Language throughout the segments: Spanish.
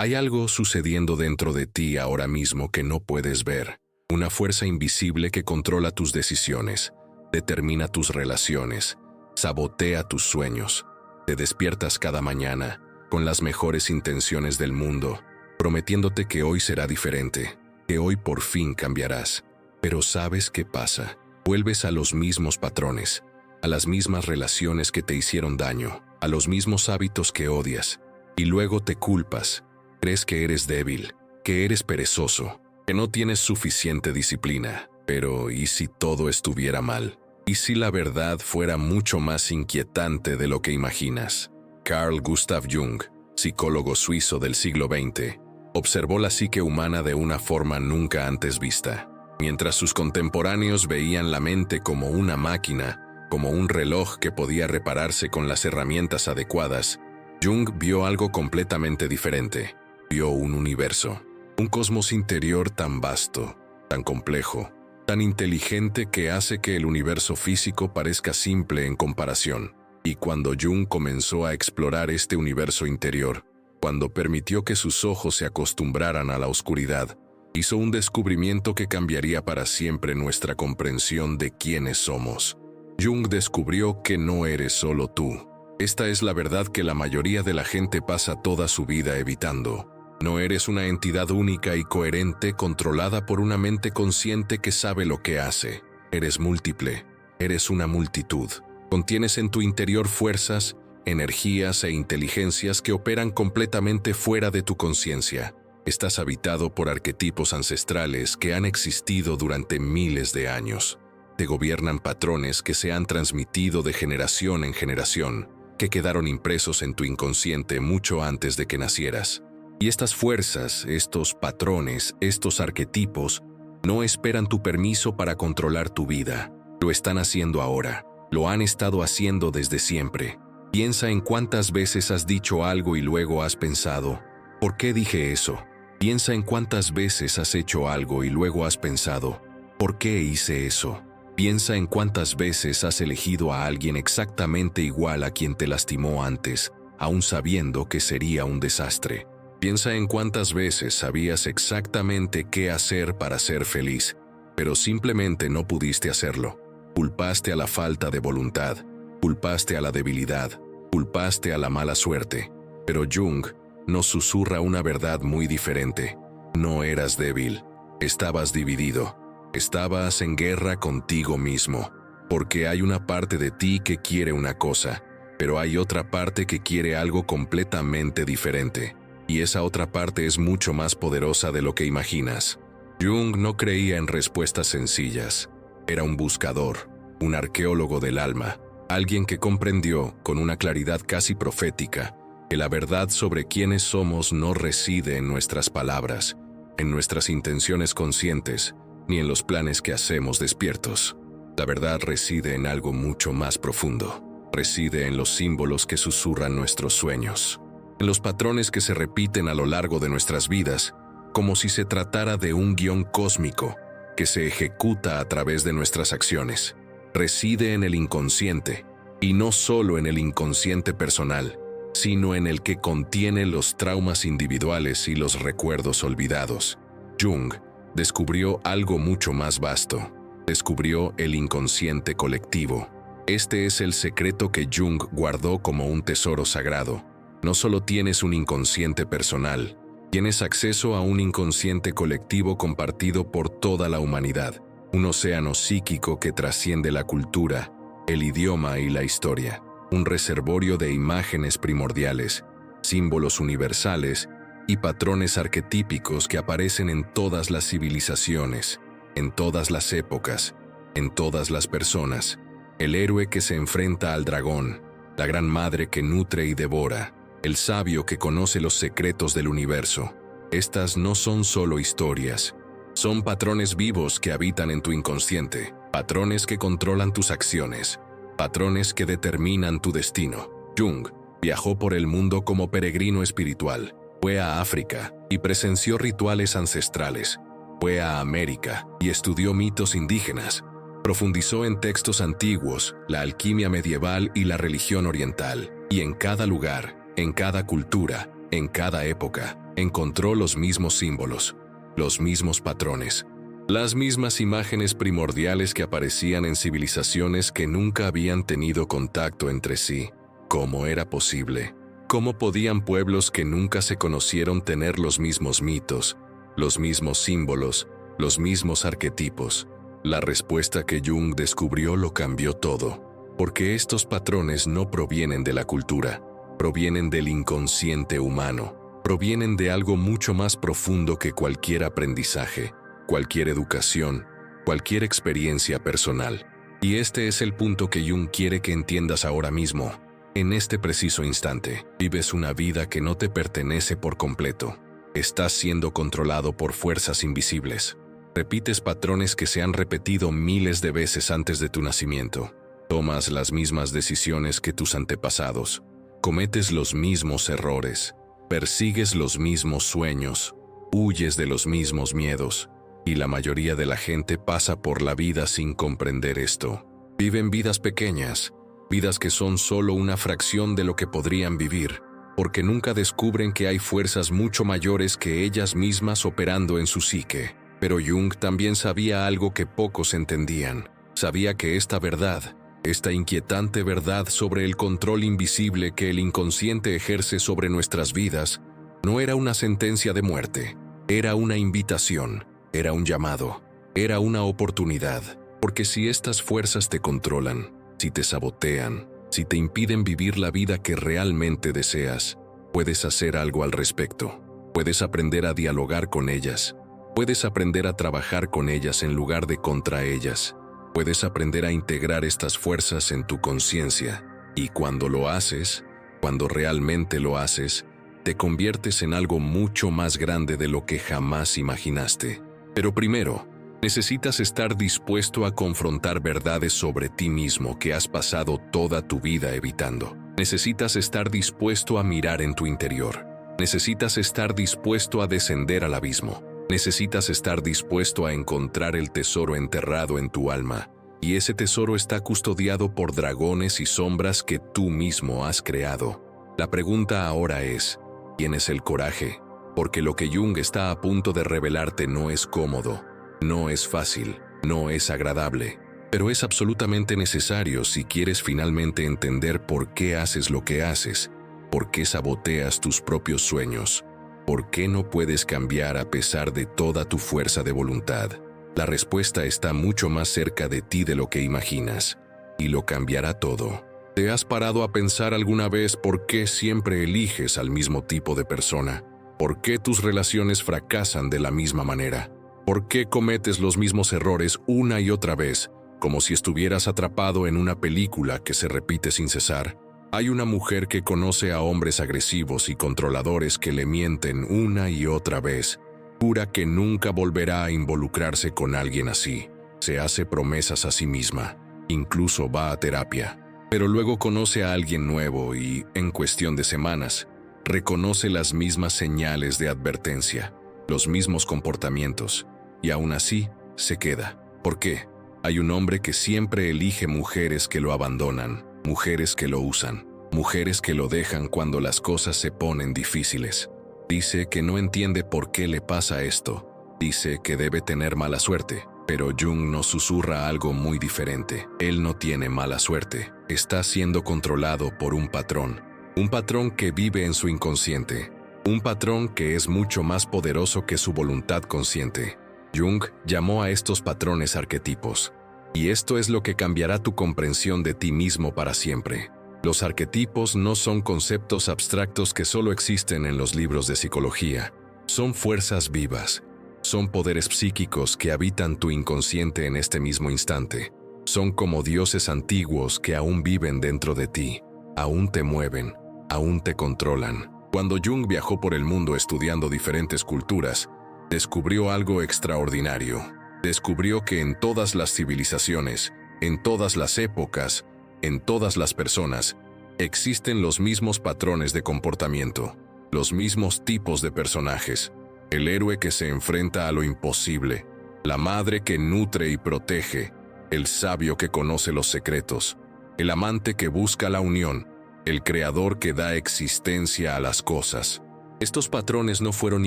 Hay algo sucediendo dentro de ti ahora mismo que no puedes ver. Una fuerza invisible que controla tus decisiones, determina tus relaciones, sabotea tus sueños. Te despiertas cada mañana con las mejores intenciones del mundo, prometiéndote que hoy será diferente, que hoy por fin cambiarás. Pero ¿sabes qué pasa? Vuelves a los mismos patrones, a las mismas relaciones que te hicieron daño, a los mismos hábitos que odias, y luego te culpas. Crees que eres débil, que eres perezoso, que no tienes suficiente disciplina. Pero ¿y si todo estuviera mal? ¿Y si la verdad fuera mucho más inquietante de lo que imaginas? Carl Gustav Jung, psicólogo suizo del siglo XX, observó la psique humana de una forma nunca antes vista. Mientras sus contemporáneos veían la mente como una máquina, como un reloj que podía repararse con las herramientas adecuadas, Jung vio algo completamente diferente. Vio un universo, un cosmos interior tan vasto, tan complejo, tan inteligente que hace que el universo físico parezca simple en comparación. Y cuando Jung comenzó a explorar este universo interior, cuando permitió que sus ojos se acostumbraran a la oscuridad, hizo un descubrimiento que cambiaría para siempre nuestra comprensión de quiénes somos. Jung descubrió que no eres solo tú. Esta es la verdad que la mayoría de la gente pasa toda su vida evitando. No eres una entidad única y coherente controlada por una mente consciente que sabe lo que hace. Eres múltiple, eres una multitud. Contienes en tu interior fuerzas, energías e inteligencias que operan completamente fuera de tu conciencia. Estás habitado por arquetipos ancestrales que han existido durante miles de años. Te gobiernan patrones que se han transmitido de generación en generación, que quedaron impresos en tu inconsciente mucho antes de que nacieras. Y estas fuerzas, estos patrones, estos arquetipos, no esperan tu permiso para controlar tu vida. Lo están haciendo ahora. Lo han estado haciendo desde siempre. Piensa en cuántas veces has dicho algo y luego has pensado, ¿por qué dije eso? Piensa en cuántas veces has hecho algo y luego has pensado, ¿por qué hice eso? Piensa en cuántas veces has elegido a alguien exactamente igual a quien te lastimó antes, aún sabiendo que sería un desastre. Piensa en cuántas veces sabías exactamente qué hacer para ser feliz, pero simplemente no pudiste hacerlo. Culpaste a la falta de voluntad, culpaste a la debilidad, culpaste a la mala suerte. Pero Jung nos susurra una verdad muy diferente. No eras débil, estabas dividido, estabas en guerra contigo mismo, porque hay una parte de ti que quiere una cosa, pero hay otra parte que quiere algo completamente diferente. Y esa otra parte es mucho más poderosa de lo que imaginas. Jung no creía en respuestas sencillas. Era un buscador, un arqueólogo del alma, alguien que comprendió, con una claridad casi profética, que la verdad sobre quiénes somos no reside en nuestras palabras, en nuestras intenciones conscientes, ni en los planes que hacemos despiertos. La verdad reside en algo mucho más profundo. Reside en los símbolos que susurran nuestros sueños, en los patrones que se repiten a lo largo de nuestras vidas, como si se tratara de un guión cósmico que se ejecuta a través de nuestras acciones. Reside en el inconsciente, y no solo en el inconsciente personal, sino en el que contiene los traumas individuales y los recuerdos olvidados. Jung descubrió algo mucho más vasto. Descubrió el inconsciente colectivo. Este es el secreto que Jung guardó como un tesoro sagrado. No solo tienes un inconsciente personal, tienes acceso a un inconsciente colectivo compartido por toda la humanidad, un océano psíquico que trasciende la cultura, el idioma y la historia, un reservorio de imágenes primordiales, símbolos universales y patrones arquetípicos que aparecen en todas las civilizaciones, en todas las épocas, en todas las personas, el héroe que se enfrenta al dragón, la gran madre que nutre y devora, el sabio que conoce los secretos del universo. Estas no son solo historias, son patrones vivos que habitan en tu inconsciente, patrones que controlan tus acciones, patrones que determinan tu destino. Jung viajó por el mundo como peregrino espiritual, fue a África y presenció rituales ancestrales, fue a América y estudió mitos indígenas, profundizó en textos antiguos, la alquimia medieval y la religión oriental, y en cada lugar, en cada cultura, en cada época, Encontró los mismos símbolos, los mismos patrones, las mismas imágenes primordiales que aparecían en civilizaciones que nunca habían tenido contacto entre sí. ¿Cómo era posible? ¿Cómo podían pueblos que nunca se conocieron tener los mismos mitos, los mismos símbolos, los mismos arquetipos? La respuesta que Jung descubrió lo cambió todo, porque estos patrones no provienen de la cultura, provienen del inconsciente humano, provienen de algo mucho más profundo que cualquier aprendizaje, cualquier educación, cualquier experiencia personal. Y este es el punto que Jung quiere que entiendas ahora mismo. En este preciso instante, vives una vida que no te pertenece por completo. Estás siendo controlado por fuerzas invisibles. Repites patrones que se han repetido miles de veces antes de tu nacimiento. Tomas las mismas decisiones que tus antepasados. Cometes los mismos errores. Persigues los mismos sueños. Huyes de los mismos miedos. Y la mayoría de la gente pasa por la vida sin comprender esto. Viven vidas pequeñas, vidas que son solo una fracción de lo que podrían vivir, porque nunca descubren que hay fuerzas mucho mayores que ellas mismas operando en su psique. Pero Jung también sabía algo que pocos entendían. Sabía que esta verdad, esta inquietante verdad sobre el control invisible que el inconsciente ejerce sobre nuestras vidas, no era una sentencia de muerte, era una invitación. Era un llamado, era una oportunidad, porque si estas fuerzas te controlan, si te sabotean, si te impiden vivir la vida que realmente deseas, puedes hacer algo al respecto. Puedes aprender a dialogar con ellas, puedes aprender a trabajar con ellas en lugar de contra ellas, puedes aprender a integrar estas fuerzas en tu conciencia, y cuando lo haces, cuando realmente lo haces, te conviertes en algo mucho más grande de lo que jamás imaginaste. Pero primero, necesitas estar dispuesto a confrontar verdades sobre ti mismo que has pasado toda tu vida evitando. Necesitas estar dispuesto a mirar en tu interior. Necesitas estar dispuesto a descender al abismo. Necesitas estar dispuesto a encontrar el tesoro enterrado en tu alma. Y ese tesoro está custodiado por dragones y sombras que tú mismo has creado. La pregunta ahora es, ¿tienes el coraje? Porque lo que Jung está a punto de revelarte no es cómodo, no es fácil, no es agradable, pero es absolutamente necesario si quieres finalmente entender por qué haces lo que haces, por qué saboteas tus propios sueños, por qué no puedes cambiar a pesar de toda tu fuerza de voluntad. La respuesta está mucho más cerca de ti de lo que imaginas, y lo cambiará todo. ¿Te has parado a pensar alguna vez por qué siempre eliges al mismo tipo de persona? ¿Por qué tus relaciones fracasan de la misma manera? ¿Por qué cometes los mismos errores una y otra vez, como si estuvieras atrapado en una película que se repite sin cesar? Hay una mujer que conoce a hombres agresivos y controladores que le mienten una y otra vez. Jura que nunca volverá a involucrarse con alguien así. Se hace promesas a sí misma. Incluso va a terapia. Pero luego conoce a alguien nuevo y, en cuestión de semanas, reconoce las mismas señales de advertencia, los mismos comportamientos, y aún así se queda. ¿Por qué? Hay un hombre que siempre elige mujeres que lo abandonan, mujeres que lo usan, mujeres que lo dejan cuando las cosas se ponen difíciles. Dice que no entiende por qué le pasa esto. Dice que debe tener mala suerte. Pero Jung nos susurra algo muy diferente. Él no tiene mala suerte. Está siendo controlado por un patrón que vive en su inconsciente, un patrón que es mucho más poderoso que su voluntad consciente. Jung llamó a estos patrones arquetipos. Y esto es lo que cambiará tu comprensión de ti mismo para siempre. Los arquetipos no son conceptos abstractos que solo existen en los libros de psicología. Son fuerzas vivas. Son poderes psíquicos que habitan tu inconsciente en este mismo instante. Son como dioses antiguos que aún viven dentro de ti, aún te mueven, aún te controlan. Cuando Jung viajó por el mundo estudiando diferentes culturas, descubrió algo extraordinario. Descubrió que en todas las civilizaciones, en todas las épocas, en todas las personas, existen los mismos patrones de comportamiento, los mismos tipos de personajes. El héroe que se enfrenta a lo imposible, la madre que nutre y protege, el sabio que conoce los secretos, el amante que busca la unión, el creador que da existencia a las cosas. Estos patrones no fueron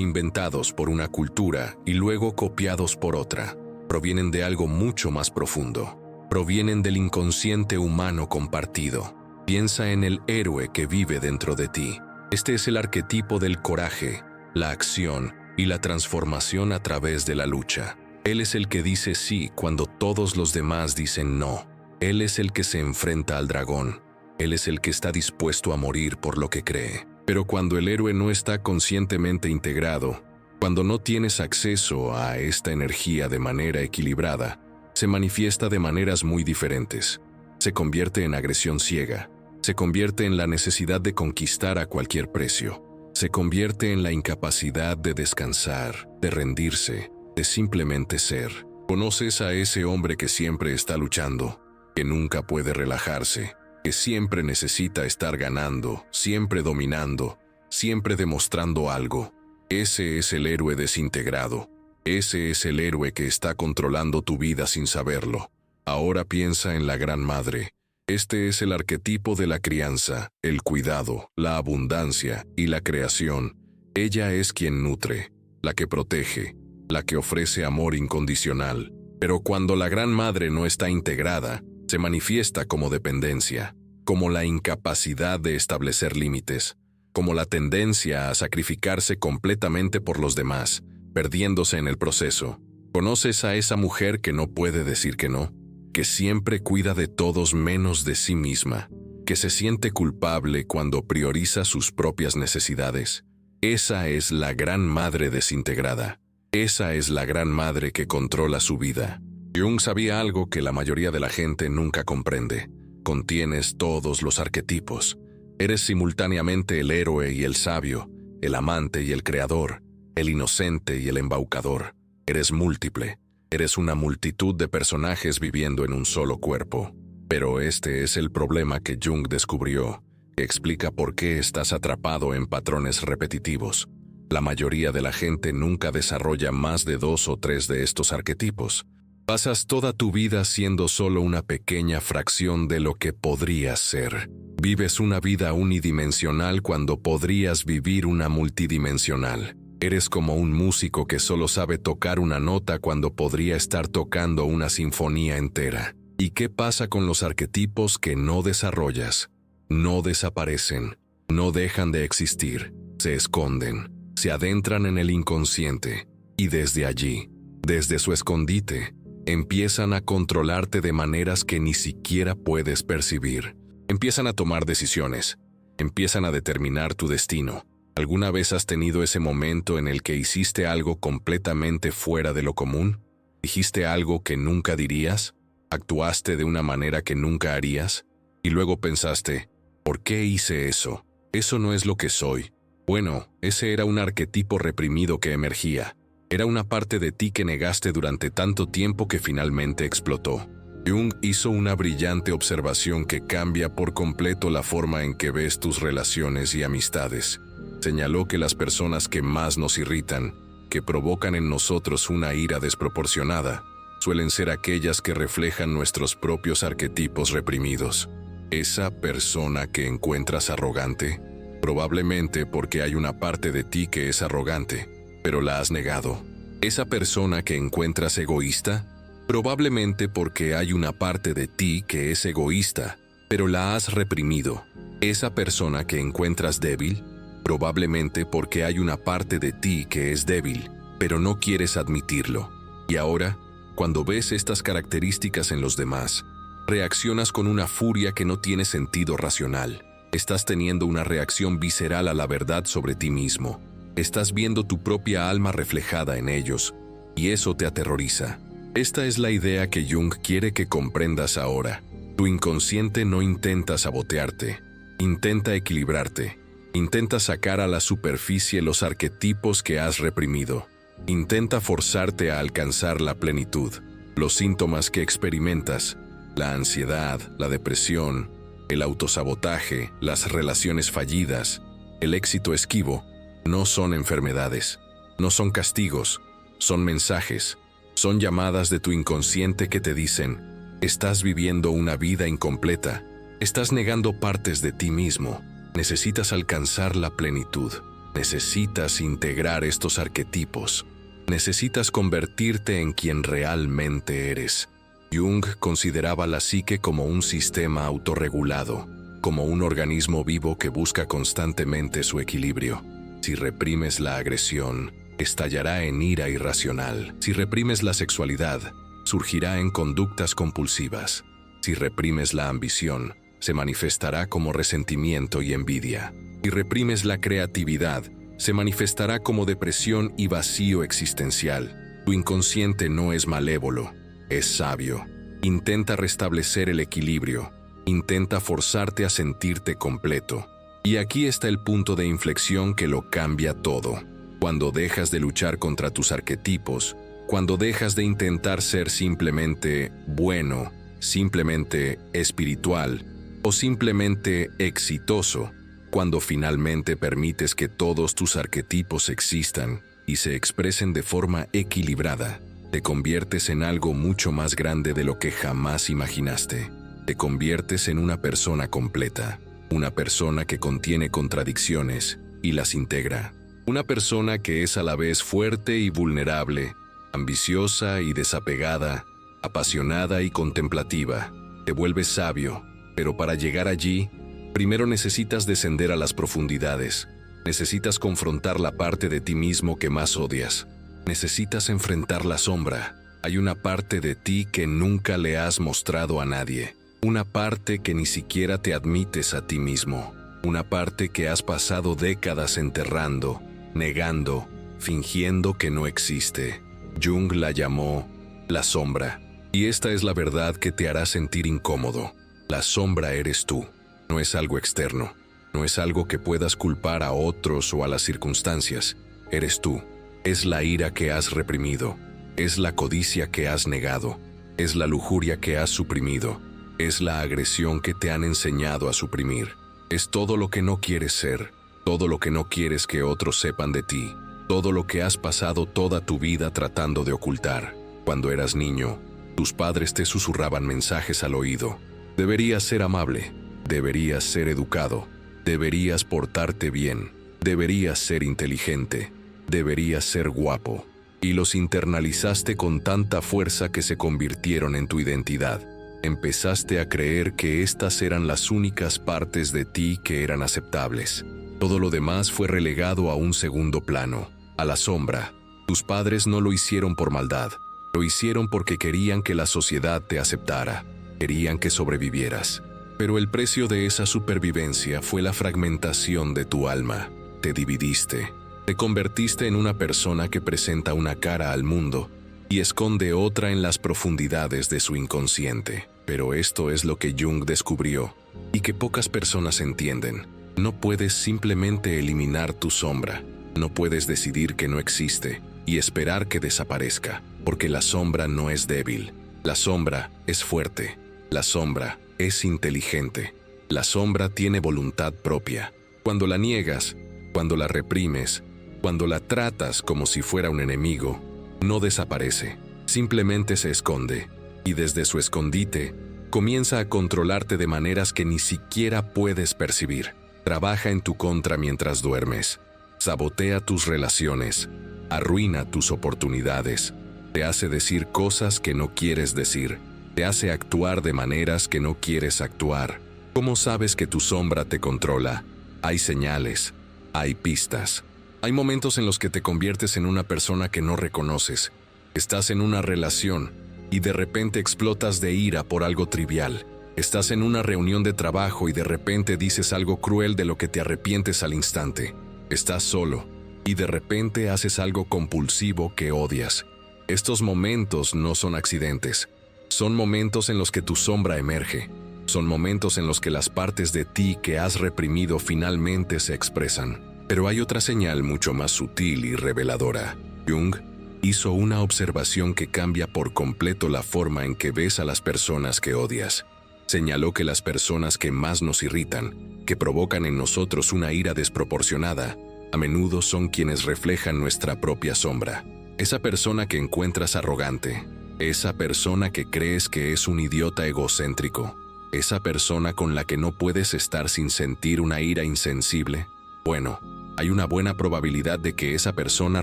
inventados por una cultura y luego copiados por otra. Provienen de algo mucho más profundo. Provienen del inconsciente humano compartido. Piensa en el héroe que vive dentro de ti. Este es el arquetipo del coraje, la acción y la transformación a través de la lucha. Él es el que dice sí cuando todos los demás dicen no. Él es el que se enfrenta al dragón. Él es el que está dispuesto a morir por lo que cree. Pero cuando el héroe no está conscientemente integrado, cuando no tienes acceso a esta energía de manera equilibrada, se manifiesta de maneras muy diferentes. Se convierte en agresión ciega. Se convierte en la necesidad de conquistar a cualquier precio. Se convierte en la incapacidad de descansar, de rendirse, de simplemente ser. Conoces a ese hombre que siempre está luchando, que nunca puede relajarse, que siempre necesita estar ganando, siempre dominando, siempre demostrando algo. Ese es el héroe desintegrado. Ese es el héroe que está controlando tu vida sin saberlo. Ahora piensa en la Gran Madre. Este es el arquetipo de la crianza, el cuidado, la abundancia y la creación. Ella es quien nutre, la que protege, la que ofrece amor incondicional. Pero cuando la Gran Madre no está integrada, se manifiesta como dependencia, como la incapacidad de establecer límites, como la tendencia a sacrificarse completamente por los demás, perdiéndose en el proceso. ¿Conoces a esa mujer que no puede decir que no? Que siempre cuida de todos menos de sí misma, que se siente culpable cuando prioriza sus propias necesidades. Esa es la Gran Madre desintegrada. Esa es la Gran Madre que controla su vida. Jung sabía algo que la mayoría de la gente nunca comprende. Contienes todos los arquetipos. Eres simultáneamente el héroe y el sabio, el amante y el creador, el inocente y el embaucador. Eres múltiple. Eres una multitud de personajes viviendo en un solo cuerpo. Pero este es el problema que Jung descubrió, que explica por qué estás atrapado en patrones repetitivos. La mayoría de la gente nunca desarrolla más de 2 o 3 de estos arquetipos. Pasas toda tu vida siendo solo una pequeña fracción de lo que podrías ser. Vives una vida unidimensional cuando podrías vivir una multidimensional. Eres como un músico que solo sabe tocar una nota cuando podría estar tocando una sinfonía entera. ¿Y qué pasa con los arquetipos que no desarrollas? No desaparecen, no dejan de existir, se esconden, se adentran en el inconsciente, y desde allí, desde su escondite, empiezan a controlarte de maneras que ni siquiera puedes percibir. Empiezan a tomar decisiones, empiezan a determinar tu destino. ¿Alguna vez has tenido ese momento en el que hiciste algo completamente fuera de lo común? ¿Dijiste algo que nunca dirías? ¿Actuaste de una manera que nunca harías? Y luego pensaste, ¿por qué hice eso? Eso no es lo que soy. Bueno, ese era un arquetipo reprimido que emergía. Era una parte de ti que negaste durante tanto tiempo que finalmente explotó. Jung hizo una brillante observación que cambia por completo la forma en que ves tus relaciones y amistades. Señaló que las personas que más nos irritan, que provocan en nosotros una ira desproporcionada, suelen ser aquellas que reflejan nuestros propios arquetipos reprimidos. Esa persona que encuentras arrogante, probablemente porque hay una parte de ti que es arrogante, pero la has negado. Esa persona que encuentras egoísta, probablemente porque hay una parte de ti que es egoísta, pero la has reprimido. Esa persona que encuentras débil, probablemente porque hay una parte de ti que es débil, pero no quieres admitirlo. Y ahora, cuando ves estas características en los demás, reaccionas con una furia que no tiene sentido racional. Estás teniendo una reacción visceral a la verdad sobre ti mismo. Estás viendo tu propia alma reflejada en ellos, y eso te aterroriza. Esta es la idea que Jung quiere que comprendas ahora. Tu inconsciente no intenta sabotearte, intenta equilibrarte. Intenta sacar a la superficie los arquetipos que has reprimido. Intenta forzarte a alcanzar la plenitud. Los síntomas que experimentas, la ansiedad, la depresión, el autosabotaje, las relaciones fallidas, el éxito esquivo, no son enfermedades, no son castigos, son mensajes, son llamadas de tu inconsciente que te dicen, estás viviendo una vida incompleta, estás negando partes de ti mismo. Necesitas alcanzar la plenitud. Necesitas integrar estos arquetipos. Necesitas convertirte en quien realmente eres. Jung consideraba la psique como un sistema autorregulado, como un organismo vivo que busca constantemente su equilibrio. Si reprimes la agresión, estallará en ira irracional. Si reprimes la sexualidad, surgirá en conductas compulsivas. Si reprimes la ambición, se manifestará como resentimiento y envidia. Si reprimes la creatividad, se manifestará como depresión y vacío existencial. Tu inconsciente no es malévolo, es sabio. Intenta restablecer el equilibrio. Intenta forzarte a sentirte completo. Y aquí está el punto de inflexión que lo cambia todo. Cuando dejas de luchar contra tus arquetipos, cuando dejas de intentar ser simplemente bueno, simplemente espiritual o simplemente exitoso, cuando finalmente permites que todos tus arquetipos existan y se expresen de forma equilibrada, te conviertes en algo mucho más grande de lo que jamás imaginaste. Te conviertes en una persona completa, una persona que contiene contradicciones y las integra. Una persona que es a la vez fuerte y vulnerable, ambiciosa y desapegada, apasionada y contemplativa. Te vuelves sabio, pero para llegar allí, primero necesitas descender a las profundidades. Necesitas confrontar la parte de ti mismo que más odias. Necesitas enfrentar la sombra. Hay una parte de ti que nunca le has mostrado a nadie. Una parte que ni siquiera te admites a ti mismo. Una parte que has pasado décadas enterrando, negando, fingiendo que no existe. Jung la llamó la sombra. Y esta es la verdad que te hará sentir incómodo. La sombra eres tú. No es algo externo. No es algo que puedas culpar a otros o a las circunstancias. Eres tú. Es la ira que has reprimido. Es la codicia que has negado. Es la lujuria que has suprimido. Es la agresión que te han enseñado a suprimir. Es todo lo que no quieres ser. Todo lo que no quieres que otros sepan de ti. Todo lo que has pasado toda tu vida tratando de ocultar. Cuando eras niño, tus padres te susurraban mensajes al oído. Deberías ser amable. Deberías ser educado. Deberías portarte bien. Deberías ser inteligente. Deberías ser guapo. Y los internalizaste con tanta fuerza que se convirtieron en tu identidad. Empezaste a creer que estas eran las únicas partes de ti que eran aceptables. Todo lo demás fue relegado a un segundo plano, a la sombra. Tus padres no lo hicieron por maldad. Lo hicieron porque querían que la sociedad te aceptara. Querían que sobrevivieras. Pero el precio de esa supervivencia fue la fragmentación de tu alma. Te dividiste. Te convertiste en una persona que presenta una cara al mundo y esconde otra en las profundidades de su inconsciente. Pero esto es lo que Jung descubrió y que pocas personas entienden. No puedes simplemente eliminar tu sombra. No puedes decidir que no existe y esperar que desaparezca, porque la sombra no es débil. La sombra es fuerte. La sombra es inteligente. La sombra tiene voluntad propia. Cuando la niegas, cuando la reprimes, cuando la tratas como si fuera un enemigo, no desaparece, simplemente se esconde, y desde su escondite, comienza a controlarte de maneras que ni siquiera puedes percibir. Trabaja en tu contra mientras duermes, sabotea tus relaciones, arruina tus oportunidades, te hace decir cosas que no quieres decir, te hace actuar de maneras que no quieres actuar. ¿Cómo sabes que tu sombra te controla? Hay señales, hay pistas. Hay momentos en los que te conviertes en una persona que no reconoces. Estás en una relación y de repente explotas de ira por algo trivial. Estás en una reunión de trabajo y de repente dices algo cruel de lo que te arrepientes al instante. Estás solo y de repente haces algo compulsivo que odias. Estos momentos no son accidentes. Son momentos en los que tu sombra emerge. Son momentos en los que las partes de ti que has reprimido finalmente se expresan. Pero hay otra señal mucho más sutil y reveladora. Jung hizo una observación que cambia por completo la forma en que ves a las personas que odias. Señaló que las personas que más nos irritan, que provocan en nosotros una ira desproporcionada, a menudo son quienes reflejan nuestra propia sombra. Esa persona que encuentras arrogante, esa persona que crees que es un idiota egocéntrico, esa persona con la que no puedes estar sin sentir una ira insensible. Bueno, hay una buena probabilidad de que esa persona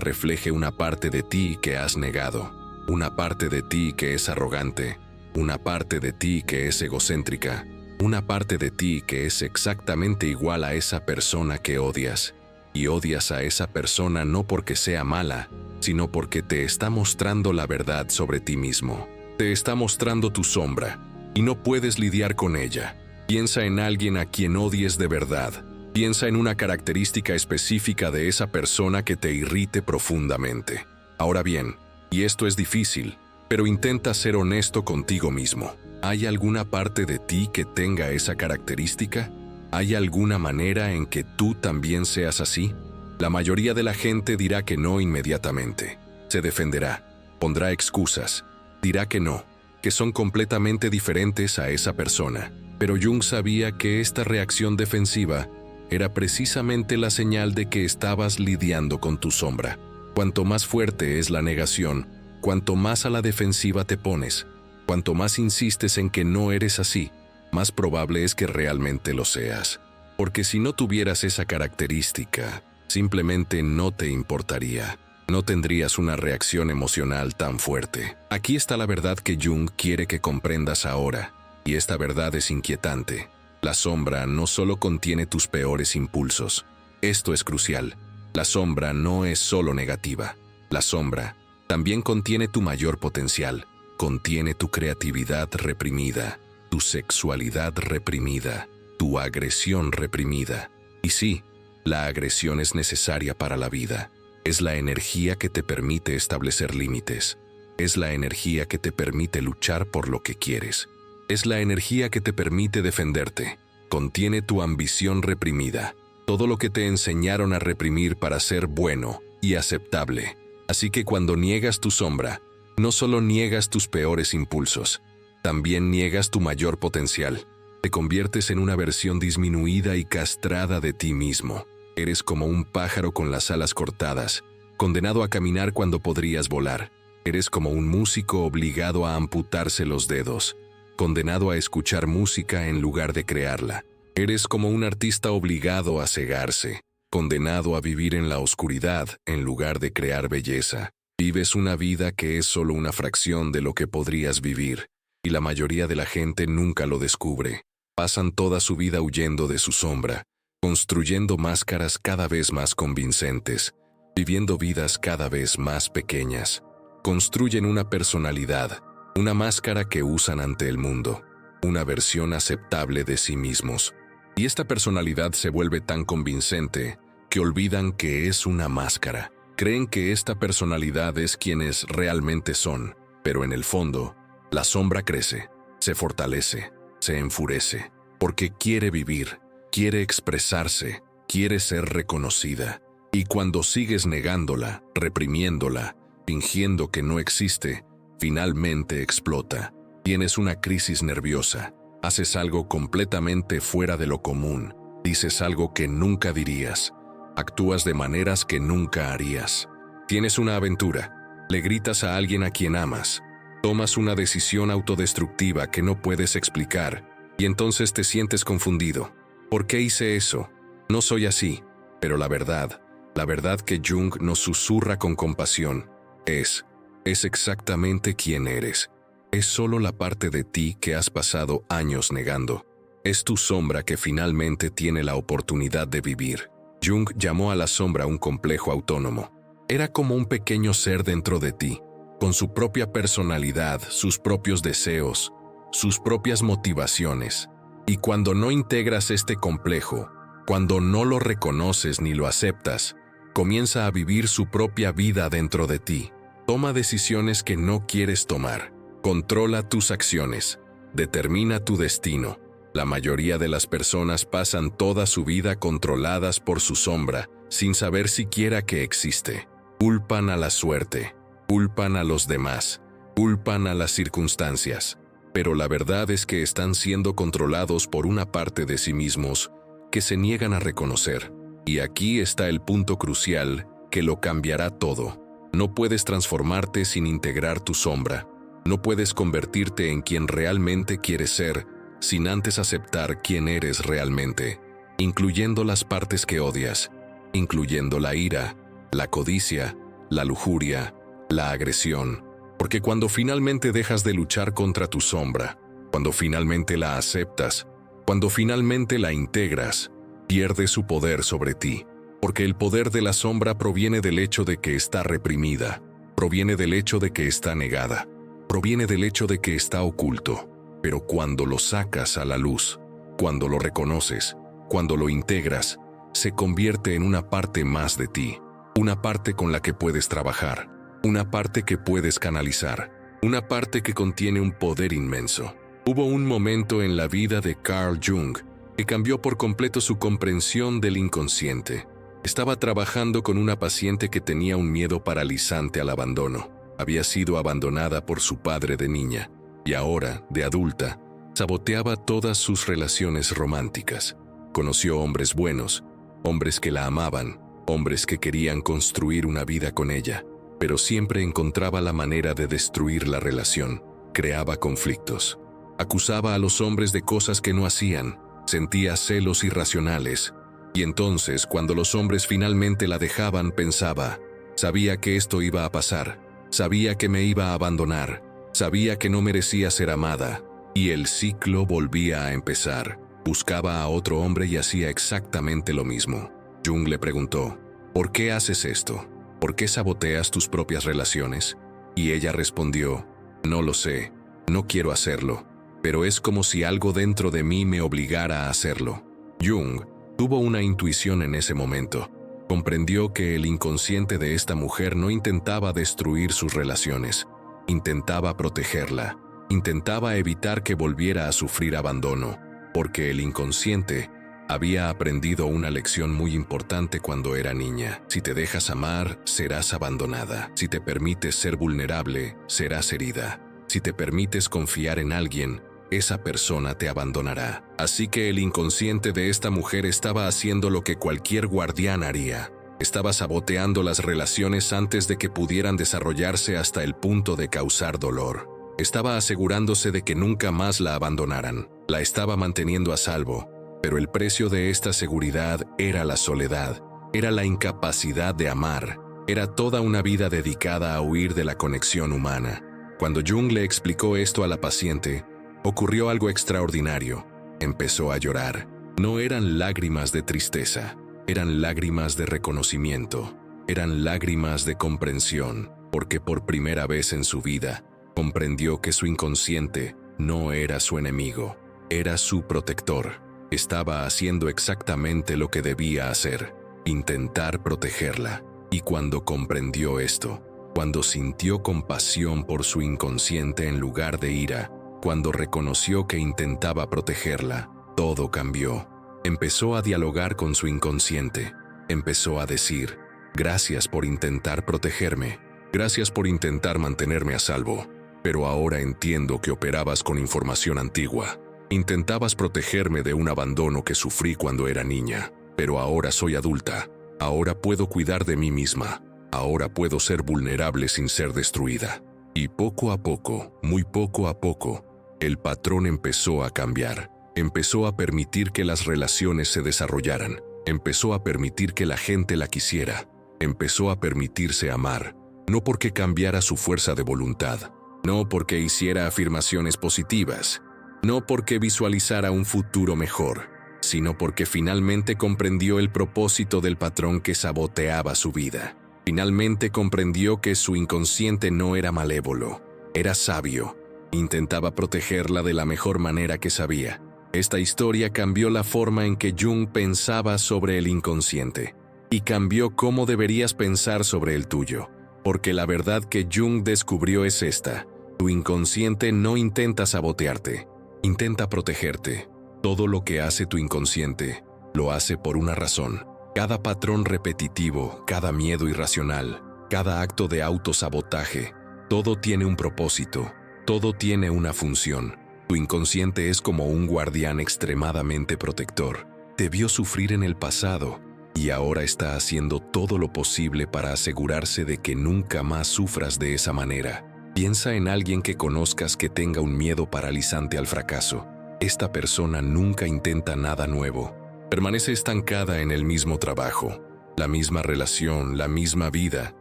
refleje una parte de ti que has negado, una parte de ti que es arrogante, una parte de ti que es egocéntrica, una parte de ti que es exactamente igual a esa persona que odias. Y odias a esa persona no porque sea mala, sino porque te está mostrando la verdad sobre ti mismo. Te está mostrando tu sombra, y no puedes lidiar con ella. Piensa en alguien a quien odies de verdad. Piensa en una característica específica de esa persona que te irrite profundamente. Ahora bien, y esto es difícil, pero intenta ser honesto contigo mismo. ¿Hay alguna parte de ti que tenga esa característica? ¿Hay alguna manera en que tú también seas así? La mayoría de la gente dirá que no inmediatamente. Se defenderá, pondrá excusas, dirá que no, que son completamente diferentes a esa persona. Pero Jung sabía que esta reacción defensiva era precisamente la señal de que estabas lidiando con tu sombra. Cuanto más fuerte es la negación, cuanto más a la defensiva te pones, cuanto más insistes en que no eres así, más probable es que realmente lo seas. Porque si no tuvieras esa característica, simplemente no te importaría. No tendrías una reacción emocional tan fuerte. Aquí está la verdad que Jung quiere que comprendas ahora, y esta verdad es inquietante. La sombra no solo contiene tus peores impulsos. Esto es crucial. La sombra no es solo negativa. La sombra también contiene tu mayor potencial. Contiene tu creatividad reprimida, tu sexualidad reprimida, tu agresión reprimida. Y sí, la agresión es necesaria para la vida. Es la energía que te permite establecer límites. Es la energía que te permite luchar por lo que quieres. Es la energía que te permite defenderte. Contiene tu ambición reprimida, todo lo que te enseñaron a reprimir para ser bueno y aceptable. Así que cuando niegas tu sombra, no solo niegas tus peores impulsos, también niegas tu mayor potencial. Te conviertes en una versión disminuida y castrada de ti mismo. Eres como un pájaro con las alas cortadas, condenado a caminar cuando podrías volar. Eres como un músico obligado a amputarse los dedos, condenado a escuchar música en lugar de crearla. Eres como un artista obligado a cegarse, condenado a vivir en la oscuridad en lugar de crear belleza. Vives una vida que es solo una fracción de lo que podrías vivir, y la mayoría de la gente nunca lo descubre. Pasan toda su vida huyendo de su sombra, construyendo máscaras cada vez más convincentes, viviendo vidas cada vez más pequeñas. Construyen una personalidad, una máscara que usan ante el mundo, una versión aceptable de sí mismos. Y esta personalidad se vuelve tan convincente que olvidan que es una máscara. Creen que esta personalidad es quienes realmente son, pero en el fondo, la sombra crece, se fortalece, se enfurece, porque quiere vivir, quiere expresarse, quiere ser reconocida. Y cuando sigues negándola, reprimiéndola, fingiendo que no existe, finalmente explota. Tienes una crisis nerviosa, haces algo completamente fuera de lo común, dices algo que nunca dirías, actúas de maneras que nunca harías. Tienes una aventura, le gritas a alguien a quien amas, tomas una decisión autodestructiva que no puedes explicar, y entonces te sientes confundido. ¿Por qué hice eso? No soy así. Pero la verdad que Jung nos susurra con compasión, es exactamente quién eres. Es solo la parte de ti que has pasado años negando. Es tu sombra que finalmente tiene la oportunidad de vivir. Jung llamó a la sombra un complejo autónomo. Era como un pequeño ser dentro de ti, con su propia personalidad, sus propios deseos, sus propias motivaciones. Y cuando no integras este complejo, cuando no lo reconoces ni lo aceptas, comienza a vivir su propia vida dentro de ti. Toma decisiones que no quieres tomar. Controla tus acciones. Determina tu destino. La mayoría de las personas pasan toda su vida controladas por su sombra, sin saber siquiera que existe. Culpan a la suerte, culpan a los demás, culpan a las circunstancias. Pero la verdad es que están siendo controlados por una parte de sí mismos que se niegan a reconocer. Y aquí está el punto crucial que lo cambiará todo. No puedes transformarte sin integrar tu sombra. No puedes convertirte en quien realmente quieres ser sin antes aceptar quién eres realmente, incluyendo las partes que odias. incluyendo la ira, la codicia, la lujuria, la agresión. Porque cuando finalmente dejas de luchar contra tu sombra, cuando finalmente la aceptas, cuando finalmente la integras, pierde su poder sobre ti. Porque el poder de la sombra proviene del hecho de que está reprimida, proviene del hecho de que está negada, proviene del hecho de que está oculto. Pero cuando lo sacas a la luz, cuando lo reconoces, cuando lo integras, se convierte en una parte más de ti, una parte con la que puedes trabajar, una parte que puedes canalizar, una parte que contiene un poder inmenso. Hubo un momento en la vida de Carl Jung que cambió por completo su comprensión del inconsciente. Estaba trabajando con una paciente que tenía un miedo paralizante al abandono. Había sido abandonada por su padre de niña y ahora, de adulta, saboteaba todas sus relaciones románticas. Conoció hombres buenos, hombres que la amaban, hombres que querían construir una vida con ella, pero siempre encontraba la manera de destruir la relación. Creaba conflictos. Acusaba a los hombres de cosas que no hacían. Sentía celos irracionales. Y entonces, cuando los hombres finalmente la dejaban, pensaba, sabía que esto iba a pasar, sabía que me iba a abandonar, sabía que no merecía ser amada, y el ciclo volvía a empezar. Buscaba a otro hombre y hacía exactamente lo mismo. Jung le preguntó, ¿por qué haces esto? ¿Por qué saboteas tus propias relaciones? Y ella respondió, no lo sé, no quiero hacerlo, pero es como si algo dentro de mí me obligara a hacerlo. Jung tuvo una intuición en ese momento. Comprendió que el inconsciente de esta mujer no intentaba destruir sus relaciones, intentaba protegerla, intentaba evitar que volviera a sufrir abandono, porque el inconsciente había aprendido una lección muy importante cuando era niña. Si te dejas amar, serás abandonada. Si te permites ser vulnerable, serás herida. Si te permites confiar en alguien, esa persona te abandonará. Así que el inconsciente de esta mujer estaba haciendo lo que cualquier guardián haría. Estaba saboteando las relaciones antes de que pudieran desarrollarse hasta el punto de causar dolor. Estaba asegurándose de que nunca más la abandonaran. La estaba manteniendo a salvo, pero el precio de esta seguridad era la soledad, era la incapacidad de amar, era toda una vida dedicada a huir de la conexión humana. Cuando Jung le explicó esto a la paciente, ocurrió algo extraordinario. Empezó a llorar. No eran lágrimas de tristeza, eran lágrimas de reconocimiento, eran lágrimas de comprensión, porque por primera vez en su vida comprendió que su inconsciente no era su enemigo, era su protector. Estaba haciendo exactamente lo que debía hacer, intentar protegerla. Y cuando comprendió esto, cuando sintió compasión por su inconsciente en lugar de ira, cuando reconoció que intentaba protegerla, todo cambió. Empezó a dialogar con su inconsciente. Empezó a decir, gracias por intentar protegerme, gracias por intentar mantenerme a salvo, pero ahora entiendo que operabas con información antigua. Intentabas protegerme de un abandono que sufrí cuando era niña, pero ahora soy adulta, ahora puedo cuidar de mí misma, ahora puedo ser vulnerable sin ser destruida. Y poco a poco, muy poco a poco, el patrón empezó a cambiar, empezó a permitir que las relaciones se desarrollaran, empezó a permitir que la gente la quisiera, empezó a permitirse amar, no porque cambiara su fuerza de voluntad, no porque hiciera afirmaciones positivas, no porque visualizara un futuro mejor, sino porque finalmente comprendió el propósito del patrón que saboteaba su vida. Finalmente comprendió que su inconsciente no era malévolo, era sabio. Intentaba protegerla de la mejor manera que sabía. Esta historia cambió la forma en que Jung pensaba sobre el inconsciente y cambió cómo deberías pensar sobre el tuyo, porque la verdad que Jung descubrió es esta: tu inconsciente no intenta sabotearte, intenta protegerte. Todo lo que hace tu inconsciente, lo hace por una razón. Cada patrón repetitivo, cada miedo irracional, cada acto de autosabotaje, todo tiene un propósito. Todo tiene una función. Tu inconsciente es como un guardián extremadamente protector. Te vio sufrir en el pasado y ahora está haciendo todo lo posible para asegurarse de que nunca más sufras de esa manera. Piensa en alguien que conozcas que tenga un miedo paralizante al fracaso. Esta persona nunca intenta nada nuevo. Permanece estancada en el mismo trabajo, la misma relación, la misma vida,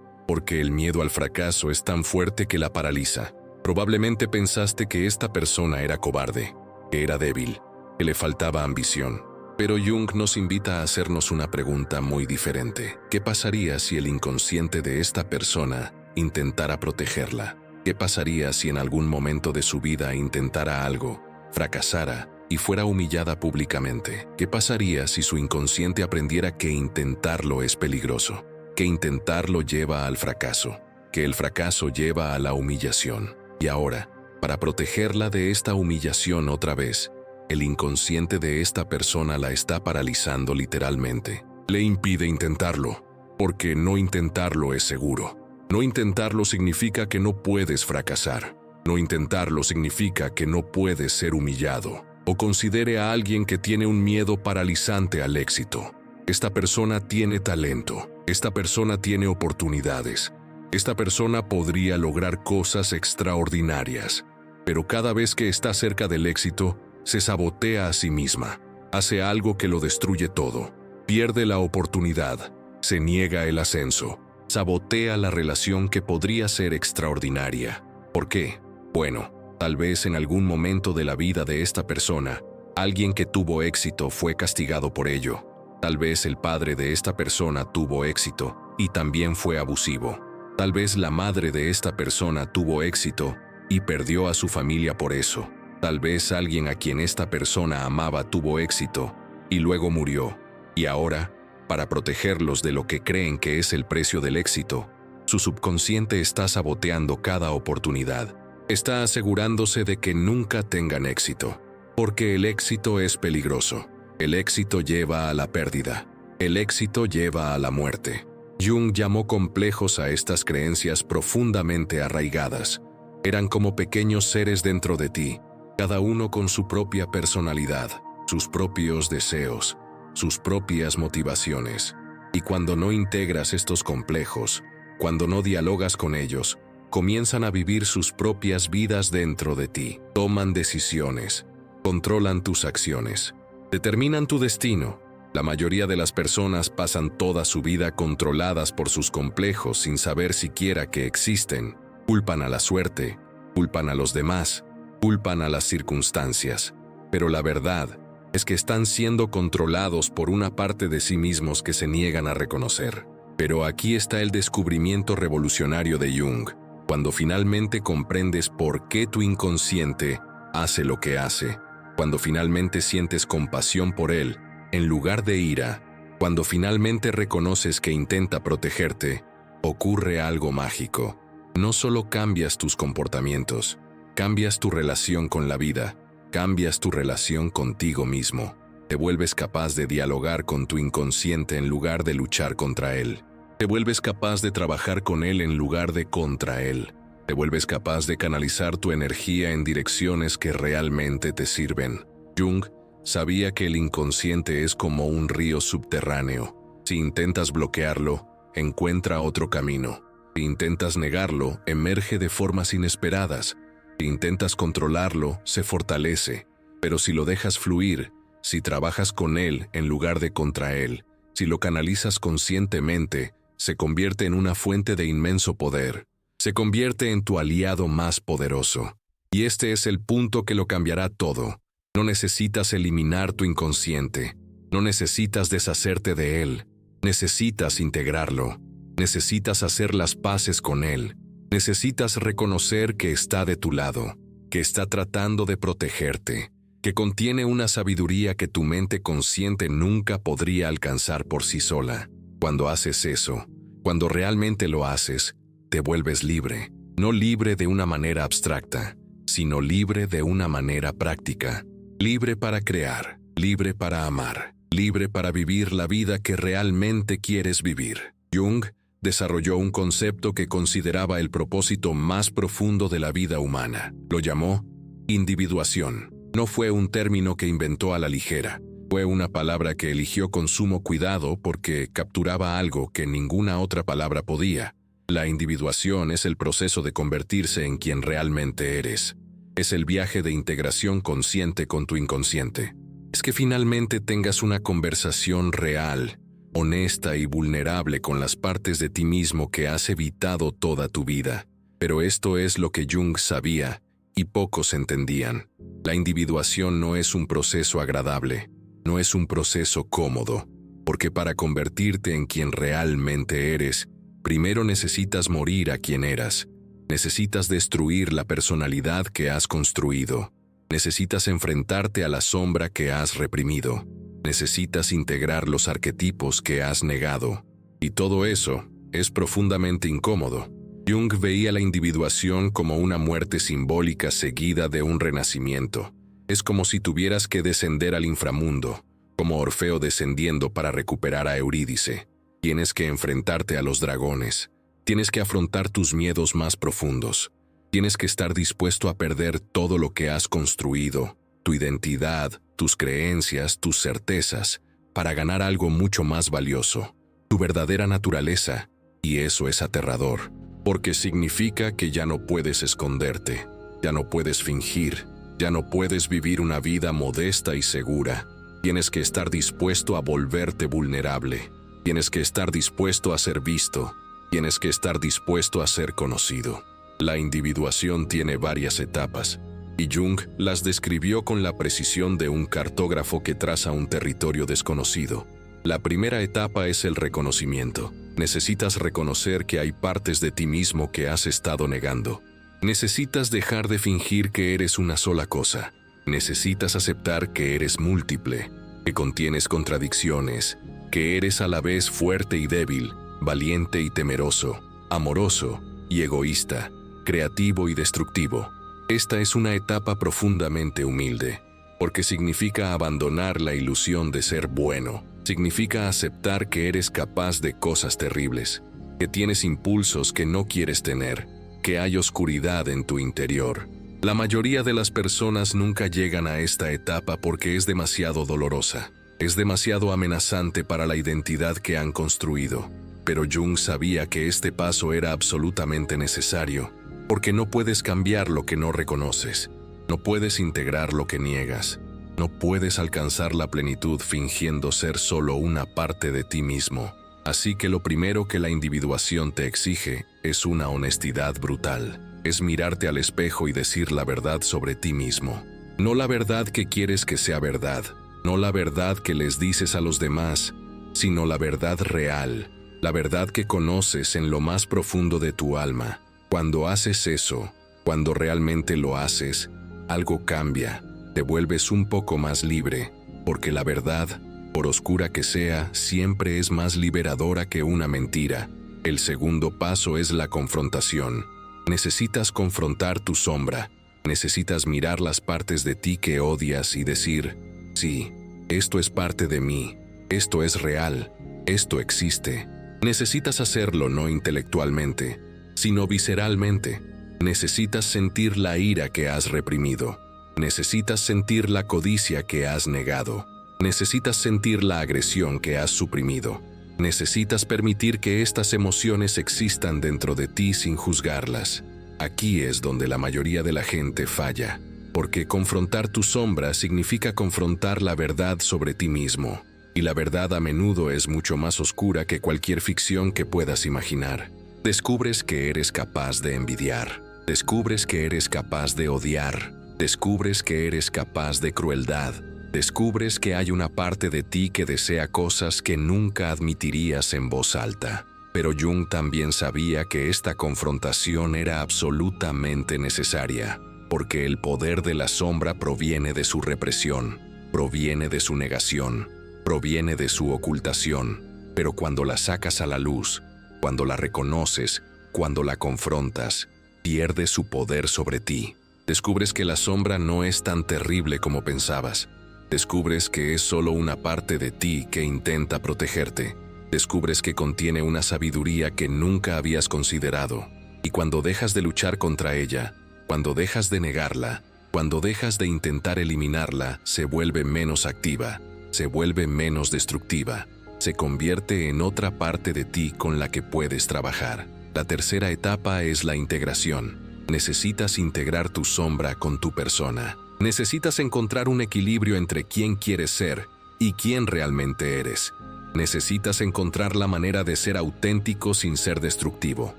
porque el miedo al fracaso es tan fuerte que la paraliza. Probablemente pensaste que esta persona era cobarde, que era débil, que le faltaba ambición. Pero Jung nos invita a hacernos una pregunta muy diferente. ¿Qué pasaría si el inconsciente de esta persona intentara protegerla? ¿Qué pasaría si en algún momento de su vida intentara algo, fracasara y fuera humillada públicamente? ¿Qué pasaría si su inconsciente aprendiera que intentarlo es peligroso? Que intentarlo lleva al fracaso, que el fracaso lleva a la humillación. Y ahora, para protegerla de esta humillación otra vez, el inconsciente de esta persona la está paralizando literalmente. Le impide intentarlo, porque no intentarlo es seguro. No intentarlo significa que no puedes fracasar. No intentarlo significa que no puedes ser humillado. O considere a alguien que tiene un miedo paralizante al éxito. Esta persona tiene talento. Esta persona tiene oportunidades. Esta persona podría lograr cosas extraordinarias. Pero cada vez que está cerca del éxito, se sabotea a sí misma. Hace algo que lo destruye todo. Pierde la oportunidad. Se niega el ascenso. Sabotea la relación que podría ser extraordinaria. ¿Por qué? Bueno, tal vez en algún momento de la vida de esta persona, alguien que tuvo éxito fue castigado por ello. Tal vez el padre de esta persona tuvo éxito y también fue abusivo. Tal vez la madre de esta persona tuvo éxito y perdió a su familia por eso. Tal vez alguien a quien esta persona amaba tuvo éxito y luego murió. Y ahora, para protegerlos de lo que creen que es el precio del éxito, su subconsciente está saboteando cada oportunidad. Está asegurándose de que nunca tengan éxito, porque el éxito es peligroso. El éxito lleva a la pérdida. El éxito lleva a la muerte. Jung llamó complejos a estas creencias profundamente arraigadas. Eran como pequeños seres dentro de ti, cada uno con su propia personalidad, sus propios deseos, sus propias motivaciones. Y cuando no integras estos complejos, cuando no dialogas con ellos, comienzan a vivir sus propias vidas dentro de ti. Toman decisiones, controlan tus acciones, determinan tu destino. La mayoría de las personas pasan toda su vida controladas por sus complejos sin saber siquiera que existen. Culpan a la suerte, culpan a los demás, culpan a las circunstancias. Pero la verdad es que están siendo controlados por una parte de sí mismos que se niegan a reconocer. Pero aquí está el descubrimiento revolucionario de Jung. Cuando finalmente comprendes por qué tu inconsciente hace lo que hace, cuando finalmente sientes compasión por él, en lugar de ira, cuando finalmente reconoces que intenta protegerte, ocurre algo mágico. No solo cambias tus comportamientos, cambias tu relación con la vida, cambias tu relación contigo mismo. Te vuelves capaz de dialogar con tu inconsciente en lugar de luchar contra él. Te vuelves capaz de trabajar con él en lugar de contra él. Te vuelves capaz de canalizar tu energía en direcciones que realmente te sirven. Jung sabía que el inconsciente es como un río subterráneo. Si intentas bloquearlo, encuentra otro camino. Si intentas negarlo, emerge de formas inesperadas. Si intentas controlarlo, se fortalece. Pero si lo dejas fluir, si trabajas con él en lugar de contra él, si lo canalizas conscientemente, se convierte en una fuente de inmenso poder. Se convierte en tu aliado más poderoso. Y este es el punto que lo cambiará todo. No necesitas eliminar tu inconsciente. No necesitas deshacerte de él. Necesitas integrarlo. Necesitas hacer las paces con él. Necesitas reconocer que está de tu lado, que está tratando de protegerte, que contiene una sabiduría que tu mente consciente nunca podría alcanzar por sí sola. Cuando haces eso, cuando realmente lo haces, te vuelves libre. No libre de una manera abstracta, sino libre de una manera práctica. Libre para crear, libre para amar, libre para vivir la vida que realmente quieres vivir. Jung desarrolló un concepto que consideraba el propósito más profundo de la vida humana. Lo llamó individuación. No fue un término que inventó a la ligera. Fue una palabra que eligió con sumo cuidado porque capturaba algo que ninguna otra palabra podía. La individuación es el proceso de convertirse en quien realmente eres. Es el viaje de integración consciente con tu inconsciente. Es que finalmente tengas una conversación real honesta y vulnerable con las partes de ti mismo que has evitado toda tu vida. Pero esto es lo que Jung sabía, y pocos entendían. La individuación no es un proceso agradable, no es un proceso cómodo, porque para convertirte en quien realmente eres, primero necesitas morir a quien eras, necesitas destruir la personalidad que has construido, necesitas enfrentarte a la sombra que has reprimido, necesitas integrar los arquetipos que has negado, y todo eso es profundamente incómodo. Jung veía la individuación como una muerte simbólica seguida de un renacimiento. Es como si tuvieras que descender al inframundo, como Orfeo descendiendo para recuperar a Eurídice. Tienes que enfrentarte a los dragones. Tienes que afrontar tus miedos más profundos. Tienes que estar dispuesto a perder todo lo que has construido, tu identidad, tus creencias, tus certezas, para ganar algo mucho más valioso, tu verdadera naturaleza, y eso es aterrador. Porque significa que ya no puedes esconderte, ya no puedes fingir, ya no puedes vivir una vida modesta y segura. Tienes que estar dispuesto a volverte vulnerable, tienes que estar dispuesto a ser visto, tienes que estar dispuesto a ser conocido. La individuación tiene varias etapas, y Jung las describió con la precisión de un cartógrafo que traza un territorio desconocido. La primera etapa es el reconocimiento. Necesitas reconocer que hay partes de ti mismo que has estado negando. Necesitas dejar de fingir que eres una sola cosa. Necesitas aceptar que eres múltiple, que contienes contradicciones, que eres a la vez fuerte y débil, valiente y temeroso, amoroso y egoísta, creativo y destructivo. Esta es una etapa profundamente humilde, porque significa abandonar la ilusión de ser bueno. Significa aceptar que eres capaz de cosas terribles, que tienes impulsos que no quieres tener, que hay oscuridad en tu interior. La mayoría de las personas nunca llegan a esta etapa porque es demasiado dolorosa, es demasiado amenazante para la identidad que han construido. Pero Jung sabía que este paso era absolutamente necesario, porque no puedes cambiar lo que no reconoces, no puedes integrar lo que niegas. No puedes alcanzar la plenitud fingiendo ser solo una parte de ti mismo. Así que lo primero que la individuación te exige es una honestidad brutal. Es mirarte al espejo y decir la verdad sobre ti mismo. No la verdad que quieres que sea verdad, no la verdad que les dices a los demás, sino la verdad real, la verdad que conoces en lo más profundo de tu alma. Cuando haces eso, cuando realmente lo haces, algo cambia. Te vuelves un poco más libre, porque la verdad, por oscura que sea, siempre es más liberadora que una mentira. El segundo paso es la confrontación. Necesitas confrontar tu sombra, necesitas mirar las partes de ti que odias y decir, sí, esto es parte de mí, esto es real, esto existe. Necesitas hacerlo no intelectualmente, sino visceralmente. Necesitas sentir la ira que has reprimido. Necesitas sentir la codicia que has negado. Necesitas sentir la agresión que has suprimido. Necesitas permitir que estas emociones existan dentro de ti sin juzgarlas. Aquí es donde la mayoría de la gente falla, porque confrontar tu sombra significa confrontar la verdad sobre ti mismo, y la verdad a menudo es mucho más oscura que cualquier ficción que puedas imaginar. Descubres que eres capaz de envidiar, descubres que eres capaz de odiar, descubres que eres capaz de crueldad, descubres que hay una parte de ti que desea cosas que nunca admitirías en voz alta. Pero Jung también sabía que esta confrontación era absolutamente necesaria, porque el poder de la sombra proviene de su represión, proviene de su negación, proviene de su ocultación. Pero cuando la sacas a la luz, cuando la reconoces, cuando la confrontas, pierde su poder sobre ti. Descubres que la sombra no es tan terrible como pensabas. Descubres que es solo una parte de ti que intenta protegerte. Descubres que contiene una sabiduría que nunca habías considerado. Y cuando dejas de luchar contra ella, cuando dejas de negarla, cuando dejas de intentar eliminarla, se vuelve menos activa, se vuelve menos destructiva, se convierte en otra parte de ti con la que puedes trabajar. La tercera etapa es la integración. Necesitas integrar tu sombra con tu persona. Necesitas encontrar un equilibrio entre quién quieres ser y quién realmente eres. Necesitas encontrar la manera de ser auténtico sin ser destructivo,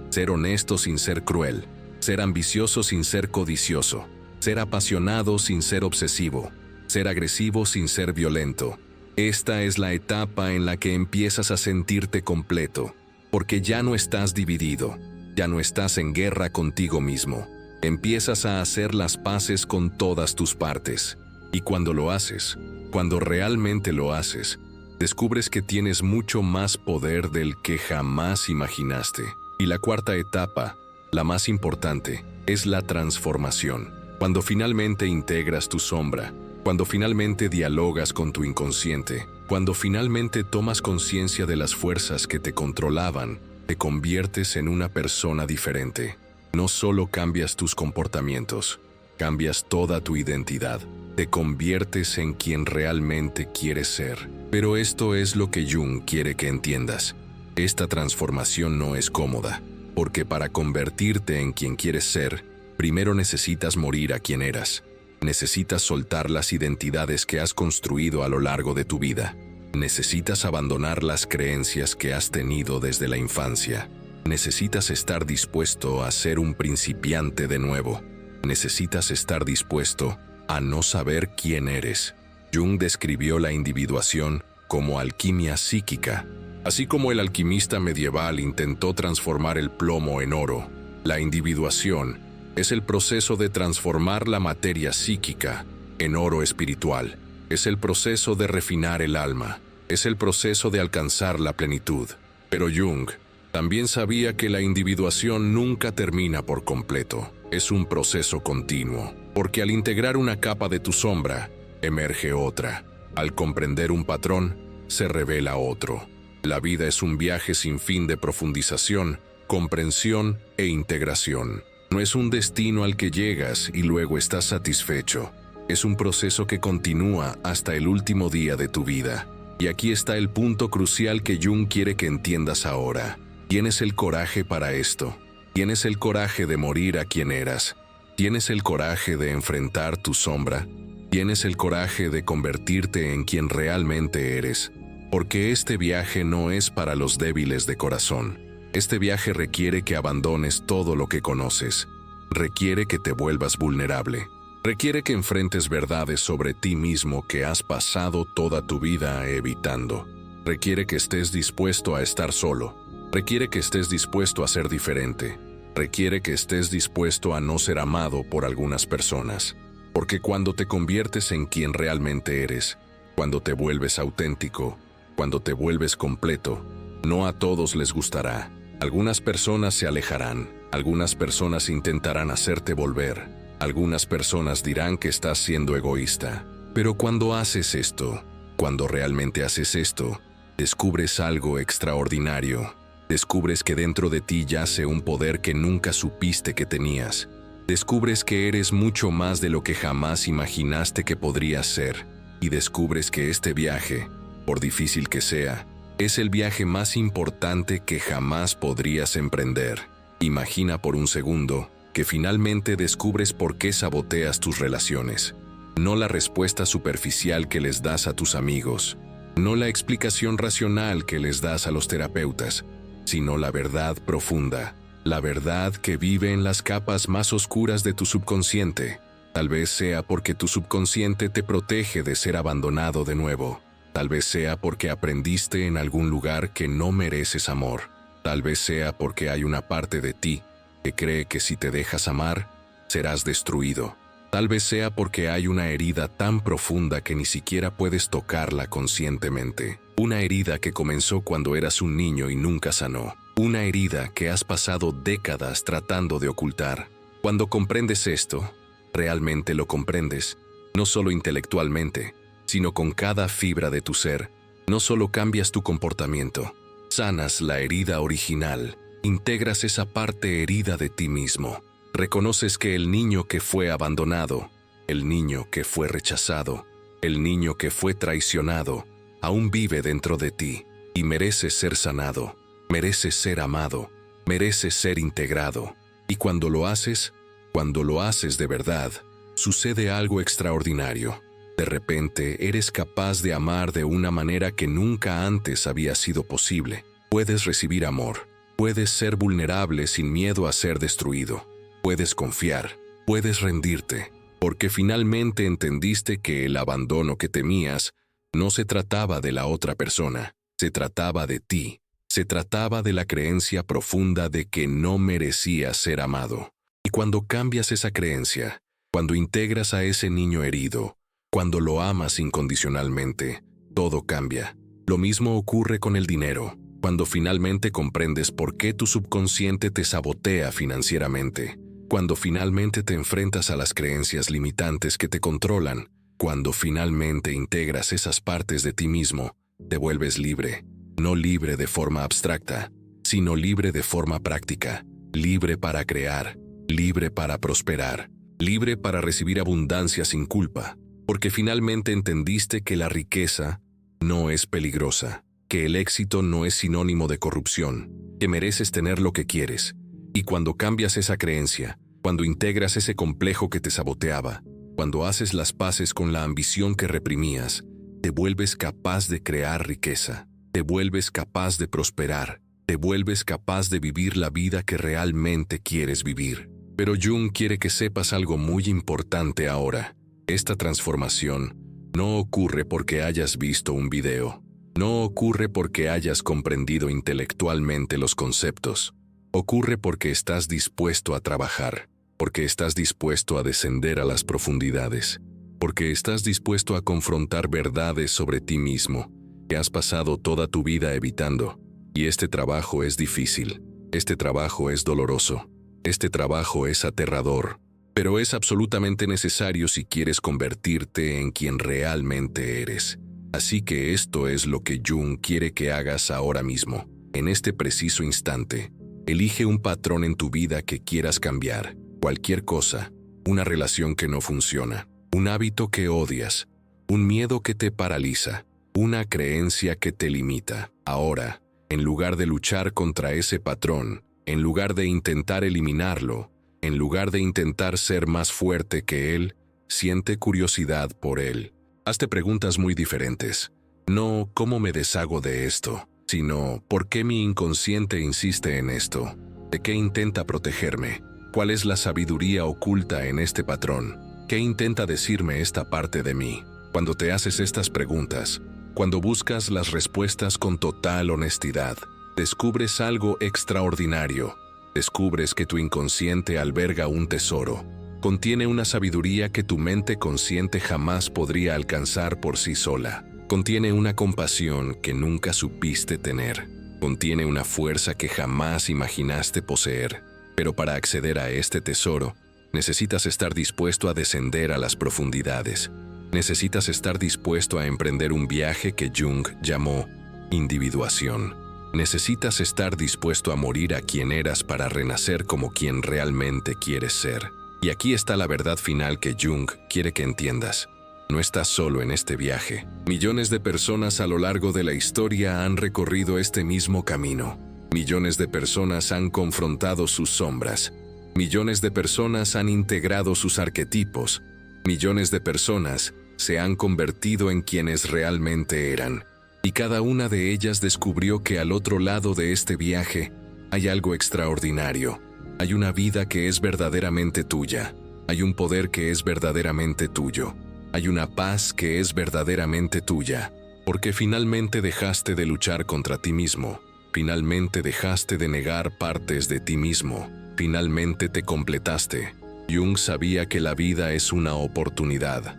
ser honesto sin ser cruel, ser ambicioso sin ser codicioso, ser apasionado sin ser obsesivo, ser agresivo sin ser violento. Esta es la etapa en la que empiezas a sentirte completo, porque ya no estás dividido, ya no estás en guerra contigo mismo. Empiezas a hacer las paces con todas tus partes. Y cuando lo haces, cuando realmente lo haces, descubres que tienes mucho más poder del que jamás imaginaste. Y la cuarta etapa, la más importante, es la transformación. Cuando finalmente integras tu sombra, cuando finalmente dialogas con tu inconsciente, cuando finalmente tomas conciencia de las fuerzas que te controlaban, te conviertes en una persona diferente. No solo cambias tus comportamientos, cambias toda tu identidad. Te conviertes en quien realmente quieres ser. Pero esto es lo que Jung quiere que entiendas. Esta transformación no es cómoda, porque para convertirte en quien quieres ser, primero necesitas morir a quien eras. Necesitas soltar las identidades que has construido a lo largo de tu vida. Necesitas abandonar las creencias que has tenido desde la infancia. Necesitas estar dispuesto a ser un principiante de nuevo. Necesitas estar dispuesto a no saber quién eres. Jung describió la individuación como alquimia psíquica. Así como el alquimista medieval intentó transformar el plomo en oro, la individuación es el proceso de transformar la materia psíquica en oro espiritual. Es el proceso de refinar el alma. Es el proceso de alcanzar la plenitud. Pero Jung también sabía que la individuación nunca termina por completo. Es un proceso continuo, porque al integrar una capa de tu sombra, emerge otra. Al comprender un patrón, se revela otro. La vida es un viaje sin fin de profundización, comprensión e integración. No es un destino al que llegas y luego estás satisfecho. Es un proceso que continúa hasta el último día de tu vida. Y aquí está el punto crucial que Jung quiere que entiendas ahora. ¿Tienes el coraje para esto? ¿Tienes el coraje de morir a quien eras? ¿Tienes el coraje de enfrentar tu sombra? ¿Tienes el coraje de convertirte en quien realmente eres? Porque este viaje no es para los débiles de corazón. Este viaje requiere que abandones todo lo que conoces. Requiere que te vuelvas vulnerable. Requiere que enfrentes verdades sobre ti mismo que has pasado toda tu vida evitando. Requiere que estés dispuesto a estar solo. Requiere que estés dispuesto a ser diferente. Requiere que estés dispuesto a no ser amado por algunas personas. Porque cuando te conviertes en quien realmente eres, cuando te vuelves auténtico, cuando te vuelves completo, no a todos les gustará. Algunas personas se alejarán. Algunas personas intentarán hacerte volver. Algunas personas dirán que estás siendo egoísta. Pero cuando haces esto, cuando realmente haces esto, descubres algo extraordinario. Descubres que dentro de ti yace un poder que nunca supiste que tenías. Descubres que eres mucho más de lo que jamás imaginaste que podrías ser. Y descubres que este viaje, por difícil que sea, es el viaje más importante que jamás podrías emprender. Imagina por un segundo que finalmente descubres por qué saboteas tus relaciones. No la respuesta superficial que les das a tus amigos, no la explicación racional que les das a los terapeutas, sino la verdad profunda, la verdad que vive en las capas más oscuras de tu subconsciente. Tal vez sea porque tu subconsciente te protege de ser abandonado de nuevo. Tal vez sea porque aprendiste en algún lugar que no mereces amor. Tal vez sea porque hay una parte de ti que cree que si te dejas amar, serás destruido. Tal vez sea porque hay una herida tan profunda que ni siquiera puedes tocarla conscientemente. Una herida que comenzó cuando eras un niño y nunca sanó. Una herida que has pasado décadas tratando de ocultar. Cuando comprendes esto, realmente lo comprendes, no solo intelectualmente, sino con cada fibra de tu ser. No solo cambias tu comportamiento, sanas la herida original, integras esa parte herida de ti mismo. Reconoces que el niño que fue abandonado, el niño que fue rechazado, el niño que fue traicionado, aún vive dentro de ti y mereces ser sanado, mereces ser amado, mereces ser integrado. Y cuando lo haces de verdad, sucede algo extraordinario. De repente, eres capaz de amar de una manera que nunca antes había sido posible. Puedes recibir amor. Puedes ser vulnerable sin miedo a ser destruido. Puedes confiar. Puedes rendirte. Porque finalmente entendiste que el abandono que temías no se trataba de la otra persona. Se trataba de ti. Se trataba de la creencia profunda de que no merecías ser amado. Y cuando cambias esa creencia, cuando integras a ese niño herido, cuando lo amas incondicionalmente, todo cambia. Lo mismo ocurre con el dinero. Cuando finalmente comprendes por qué tu subconsciente te sabotea financieramente, cuando finalmente te enfrentas a las creencias limitantes que te controlan, cuando finalmente integras esas partes de ti mismo, te vuelves libre. No libre de forma abstracta, sino libre de forma práctica, libre para crear, libre para prosperar, libre para recibir abundancia sin culpa, porque finalmente entendiste que la riqueza no es peligrosa, que el éxito no es sinónimo de corrupción, que mereces tener lo que quieres. Y cuando cambias esa creencia, cuando integras ese complejo que te saboteaba, cuando haces las paces con la ambición que reprimías, te vuelves capaz de crear riqueza. Te vuelves capaz de prosperar, te vuelves capaz de vivir la vida que realmente quieres vivir. Pero Jung quiere que sepas algo muy importante ahora. Esta transformación no ocurre porque hayas visto un video. No ocurre porque hayas comprendido intelectualmente los conceptos. Ocurre porque estás dispuesto a trabajar, porque estás dispuesto a descender a las profundidades, porque estás dispuesto a confrontar verdades sobre ti mismo que has pasado toda tu vida evitando. Y este trabajo es difícil, este trabajo es doloroso, este trabajo es aterrador, pero es absolutamente necesario si quieres convertirte en quien realmente eres. Así que esto es lo que Jung quiere que hagas ahora mismo, en este preciso instante. Elige un patrón en tu vida que quieras cambiar, cualquier cosa, una relación que no funciona, un hábito que odias, un miedo que te paraliza, una creencia que te limita. Ahora, en lugar de luchar contra ese patrón, en lugar de intentar eliminarlo, en lugar de intentar ser más fuerte que él, siente curiosidad por él. Hazte preguntas muy diferentes. No ¿cómo me deshago de esto?, sino ¿por qué mi inconsciente insiste en esto? ¿De qué intenta protegerme? ¿Cuál es la sabiduría oculta en este patrón? ¿Qué intenta decirme esta parte de mí? Cuando te haces estas preguntas, cuando buscas las respuestas con total honestidad, descubres algo extraordinario. Descubres que tu inconsciente alberga un tesoro. Contiene una sabiduría que tu mente consciente jamás podría alcanzar por sí sola. Contiene una compasión que nunca supiste tener. Contiene una fuerza que jamás imaginaste poseer. Pero para acceder a este tesoro, necesitas estar dispuesto a descender a las profundidades. Necesitas estar dispuesto a emprender un viaje que Jung llamó individuación. Necesitas estar dispuesto a morir a quien eras para renacer como quien realmente quieres ser. Y aquí está la verdad final que Jung quiere que entiendas. No estás solo en este viaje. Millones de personas a lo largo de la historia han recorrido este mismo camino. Millones de personas han confrontado sus sombras. Millones de personas han integrado sus arquetipos. Millones de personas se han convertido en quienes realmente eran. Y cada una de ellas descubrió que al otro lado de este viaje hay algo extraordinario. Hay una vida que es verdaderamente tuya. Hay un poder que es verdaderamente tuyo. Hay una paz que es verdaderamente tuya. Porque finalmente dejaste de luchar contra ti mismo. Finalmente dejaste de negar partes de ti mismo. Finalmente te completaste. Jung sabía que la vida es una oportunidad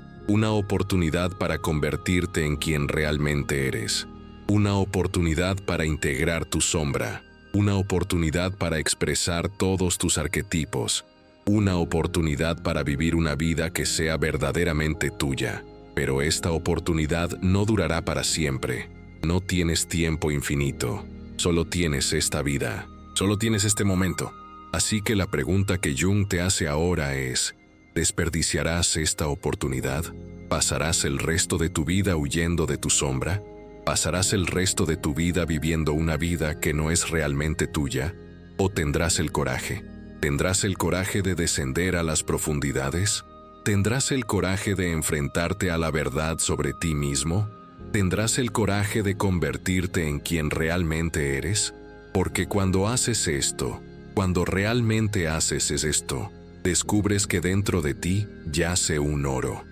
para convertirte en quien realmente eres, una oportunidad para integrar tu sombra, una oportunidad para expresar todos tus arquetipos, una oportunidad para vivir una vida que sea verdaderamente tuya. Pero esta oportunidad no durará para siempre. No tienes tiempo infinito, solo tienes esta vida, solo tienes este momento. Así que la pregunta que Jung te hace ahora es: ¿desperdiciarás esta oportunidad? ¿Pasarás el resto de tu vida huyendo de tu sombra? ¿Pasarás el resto de tu vida viviendo una vida que no es realmente tuya? ¿O tendrás el coraje? ¿Tendrás el coraje de descender a las profundidades? ¿Tendrás el coraje de enfrentarte a la verdad sobre ti mismo? ¿Tendrás el coraje de convertirte en quien realmente eres? Porque cuando haces esto, cuando realmente haces esto, descubres que dentro de ti yace un oro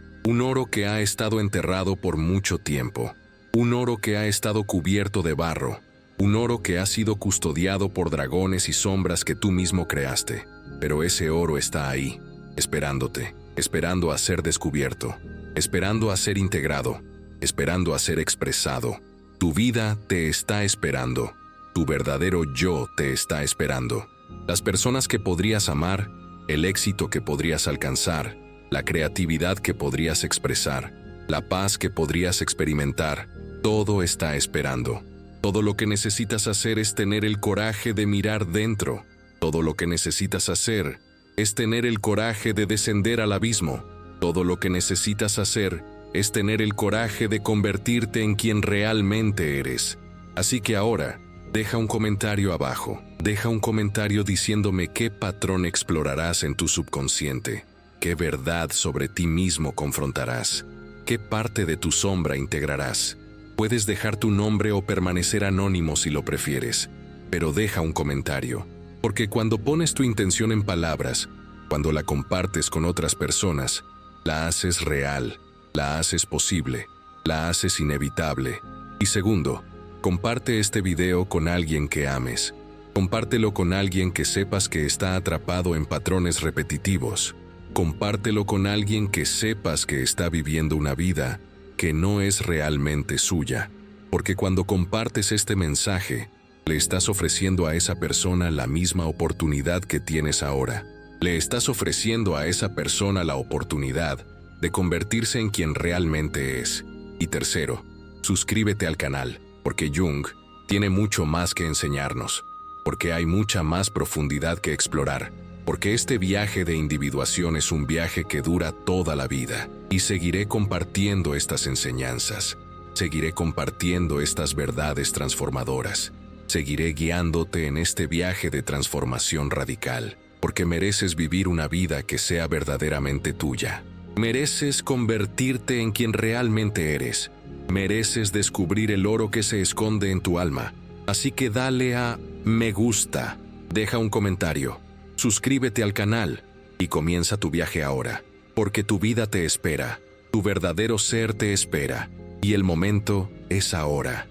que ha estado enterrado por mucho tiempo, un oro que ha estado cubierto de barro, un oro que ha sido custodiado por dragones y sombras que tú mismo creaste. Pero ese oro está ahí, esperándote, esperando a ser descubierto, esperando a ser integrado, esperando a ser expresado. Tu vida te está esperando, tu verdadero yo te está esperando. Las personas que podrías amar, el éxito que podrías alcanzar, la creatividad que podrías expresar, la paz que podrías experimentar, todo está esperando. Todo lo que necesitas hacer es tener el coraje de mirar dentro. Todo lo que necesitas hacer es tener el coraje de descender al abismo. Todo lo que necesitas hacer es tener el coraje de convertirte en quien realmente eres. Así que ahora, deja un comentario abajo. Deja un comentario diciéndome qué patrón explorarás en tu subconsciente, qué verdad sobre ti mismo confrontarás, qué parte de tu sombra integrarás. Puedes dejar tu nombre o permanecer anónimo si lo prefieres, pero deja un comentario, porque cuando pones tu intención en palabras, cuando la compartes con otras personas, la haces real, la haces posible, la haces inevitable. Y segundo, comparte este video con alguien que ames. Compártelo con alguien que sepas que está atrapado en patrones repetitivos. Compártelo con alguien que sepas que está viviendo una vida que no es realmente suya. Porque cuando compartes este mensaje, le estás ofreciendo a esa persona la misma oportunidad que tienes ahora. Le estás ofreciendo a esa persona la oportunidad de convertirse en quien realmente es. Y tercero, suscríbete al canal, porque Jung tiene mucho más que enseñarnos, porque hay mucha más profundidad que explorar, porque este viaje de individuación es un viaje que dura toda la vida, y seguiré compartiendo estas enseñanzas, seguiré compartiendo estas verdades transformadoras, seguiré guiándote en este viaje de transformación radical, porque mereces vivir una vida que sea verdaderamente tuya. Mereces convertirte en quien realmente eres. Mereces descubrir el oro que se esconde en tu alma. Así que dale a me gusta, deja un comentario, suscríbete al canal y comienza tu viaje ahora, porque tu vida te espera, tu verdadero ser te espera, y el momento es ahora.